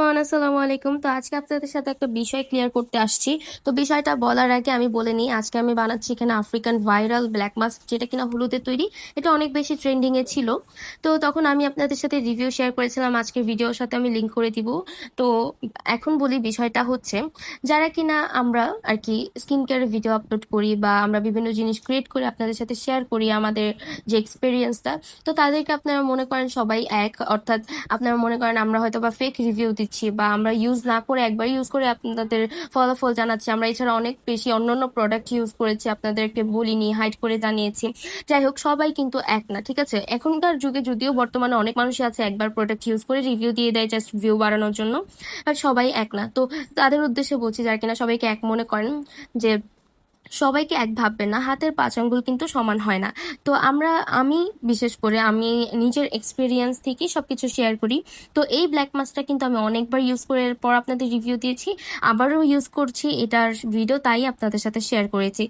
Everyone, আসসালামু আলাইকুম। তো আজকে আপনাদের সাথে একটা বিষয় ক্লিয়ার করতে আসছি। তো বিষয়টা বলার আগে আমি বলে নিই, আজকে আমি বানাচ্ছি এখানে আফ্রিকান ভাইরাল ব্ল্যাক মাস্ক, যেটা কিনা হলুদের তৈরি। এটা অনেক বেশি ট্রেন্ডিং এ ছিল। তো তখন আমি আপনাদের সাথে রিভিউ শেয়ার করেছিলাম, আজকের ভিডিওর সাথে আমি লিংক করে দিব। তো এখন বলি, বিষয়টা হচ্ছে যারা কিনা আমরা আর কি স্কিন কেয়ারের ভিডিও আপলোড করি বা আমরা বিভিন্ন জিনিস ক্রিয়েট করে আপনাদের সাথে শেয়ার করি আমাদের যে এক্সপিরিয়েন্সটা, তো তাদেরকে আপনারা মনে করেন সবাই এক, অর্থাৎ আপনারা মনে করেন আমরা হয়তো বা ফেক রিভিউ দিচ্ছি বা আমরা ইউজ না করে একবার ইউজ করে আপনাদের ফলাফল জানাচ্ছি। আমরা এছাড়া অনেক বেশি অন্যান্য প্রোডাক্ট ইউজ করেছি, আপনাদেরকে বলিনি, হাইড করে জানিয়েছি। যাই হোক, সবাই কিন্তু এক না, ঠিক আছে? এখনকার যুগে যদিও বর্তমানে অনেক মানুষই আছে একবার প্রোডাক্ট ইউজ করে রিভিউ দিয়ে দেয় জাস্ট ভিউ বাড়ানোর জন্য, বাট সবাই এক না। তো তাদের উদ্দেশ্যে বলছি যারা কিনা সবাইকে এক মনে করেন, যে সবাইকে এক ভাববেন না, হাতের পাঁচ আঙ্গুল কিন্তু সমান হয় না। তো আমি বিশেষ করে আমি নিজের এক্সপিরিয়েন্স থেকে সবকিছু শেয়ার করি। তো এই ব্ল্যাক মাস্কটা কিন্তু আমি অনেকবার ইউজ করে পর আপনাদের রিভিউ দিয়েছি, আবারও ইউজ করছি, এটার ভিডিও তাই আপনাদের সাথে শেয়ার করেছি।